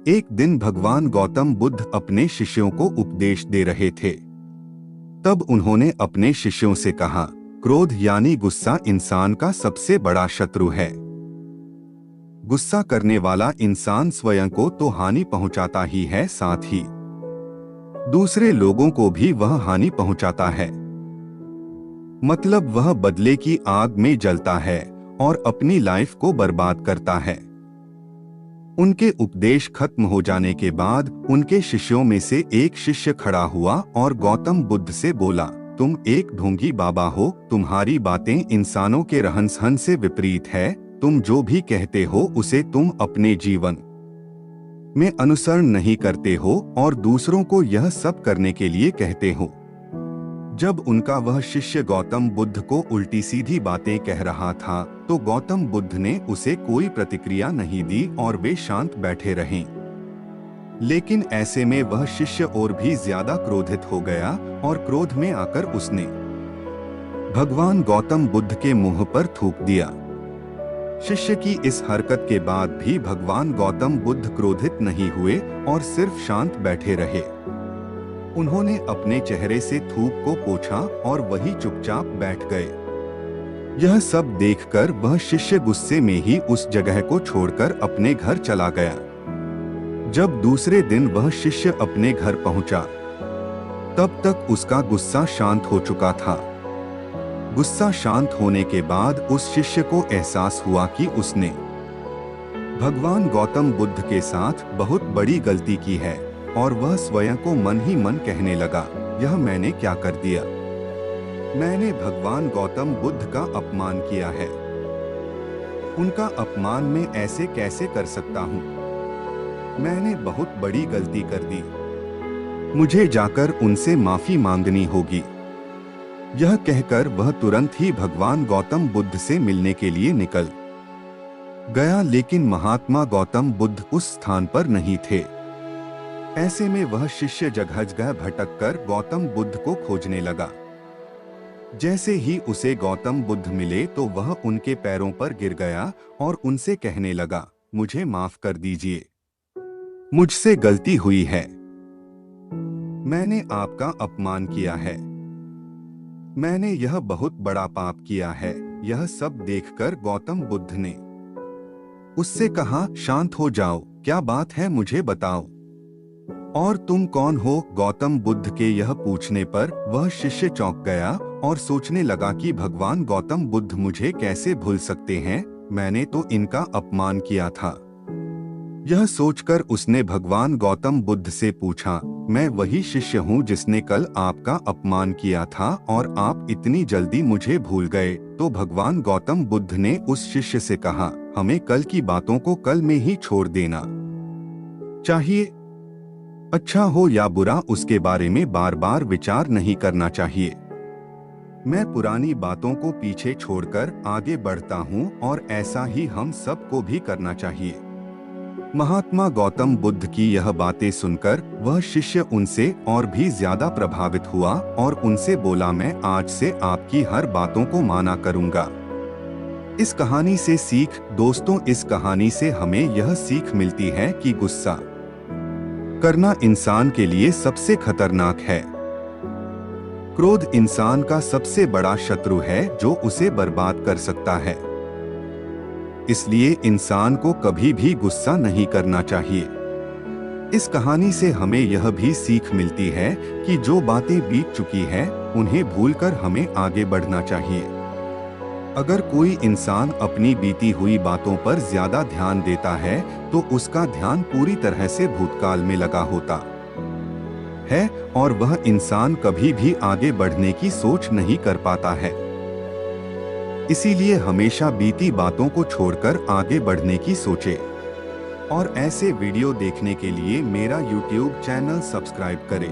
एक दिन भगवान गौतम बुद्ध अपने शिष्यों को उपदेश दे रहे थे। तब उन्होंने अपने शिष्यों से कहा, क्रोध यानी गुस्सा इंसान का सबसे बड़ा शत्रु है। गुस्सा करने वाला इंसान स्वयं को तो हानि पहुंचाता ही है, साथ ही दूसरे लोगों को भी वह हानि पहुंचाता है। मतलब वह बदले की आग में जलता है और अपनी लाइफ को बर्बाद करता है। उनके उपदेश खत्म हो जाने के बाद उनके शिष्यों में से एक शिष्य खड़ा हुआ और गौतम बुद्ध से बोला, तुम एक ढोंगी बाबा हो, तुम्हारी बातें इंसानों के रहन सहन से विपरीत है। तुम जो भी कहते हो उसे तुम अपने जीवन में अनुसरण नहीं करते हो और दूसरों को यह सब करने के लिए कहते हो। जब उनका वह शिष्य गौतम बुद्ध को उल्टी सीधी बातें कह रहा था तो गौतम बुद्ध ने उसे कोई प्रतिक्रिया नहीं दी और वे शांत बैठे रहे। लेकिन ऐसे में वह शिष्य और भी ज्यादा क्रोधित हो गया और क्रोध में आकर उसने भगवान गौतम बुद्ध के मुंह पर थूक दिया। शिष्य की इस हरकत के बाद भी भगवान गौतम बुद्ध क्रोधित नहीं हुए और सिर्फ शांत बैठे रहे। उन्होंने अपने चेहरे से थूक को पोंछा और वही चुपचाप बैठ गए। यह सब देखकर वह शिष्य गुस्से में ही उस जगह को छोड़कर अपने घर चला गया। जब दूसरे दिन वह शिष्य अपने घर पहुंचा, तब तक उसका गुस्सा शांत हो चुका था। गुस्सा शांत होने के बाद उस शिष्य को एहसास हुआ कि उसने भगवान गौतम बुद्ध के साथ बहुत बड़ी गलती की है और वह स्वयं को मन ही मन कहने लगा, यह मैंने क्या कर दिया? मैंने भगवान गौतम बुद्ध का अपमान किया है। उनका अपमान मैं ऐसे कैसे कर सकता हूँ? मैंने बहुत बड़ी गलती कर दी। मुझे जाकर उनसे माफी मांगनी होगी। यह कहकर वह तुरंत ही भगवान गौतम बुद्ध से मिलने के लिए निकल गया, लेकिन महात्मा गौतम बुद्ध उस स्थान पर नहीं थे। ऐसे में वह शिष्य जगह जगह भटककर गौतम बुद्ध को खोजने लगा। जैसे ही उसे गौतम बुद्ध मिले तो वह उनके पैरों पर गिर गया और उनसे कहने लगा, मुझे माफ कर दीजिए, मुझसे गलती हुई है। मैंने आपका अपमान किया है। मैंने यह बहुत बड़ा पाप किया है। यह सब देखकर गौतम बुद्ध ने उससे कहा, शांत हो जाओ, क्या बात है मुझे बताओ। और तुम कौन हो? गौतम बुद्ध के यह पूछने पर वह शिष्य चौंक गया और सोचने लगा कि भगवान गौतम बुद्ध मुझे कैसे भूल सकते हैं, मैंने तो इनका अपमान किया था। यह सोचकर उसने भगवान गौतम बुद्ध से पूछा, मैं वही शिष्य हूँ जिसने कल आपका अपमान किया था और आप इतनी जल्दी मुझे भूल गए? तो भगवान गौतम बुद्ध ने उस शिष्य से कहा, हमें कल की बातों को कल में ही छोड़ देना चाहिए। अच्छा हो या बुरा, उसके बारे में बार बार विचार नहीं करना चाहिए। मैं पुरानी बातों को पीछे छोड़कर आगे बढ़ता हूँ और ऐसा ही हम सबको भी करना चाहिए। महात्मा गौतम बुद्ध की यह बातें सुनकर वह शिष्य उनसे और भी ज्यादा प्रभावित हुआ और उनसे बोला, मैं आज से आपकी हर बातों को माना करूँगा। इस कहानी से सीख, दोस्तों, इस कहानी से हमें यह सीख मिलती है कि गुस्सा करना इंसान के लिए सबसे खतरनाक है। क्रोध इंसान का सबसे बड़ा शत्रु है जो उसे बर्बाद कर सकता है। इसलिए इंसान को कभी भी गुस्सा नहीं करना चाहिए। इस कहानी से हमें यह भी सीख मिलती है कि जो बातें बीत चुकी है उन्हें भूलकर हमें आगे बढ़ना चाहिए। अगर कोई इंसान अपनी बीती हुई बातों पर ज्यादा ध्यान देता है तो उसका ध्यान पूरी तरह से भूतकाल में लगा होता है और वह इंसान कभी भी आगे बढ़ने की सोच नहीं कर पाता है। इसीलिए हमेशा बीती बातों को छोड़कर आगे बढ़ने की सोचे। और ऐसे वीडियो देखने के लिए मेरा YouTube चैनल सब्सक्राइब करें।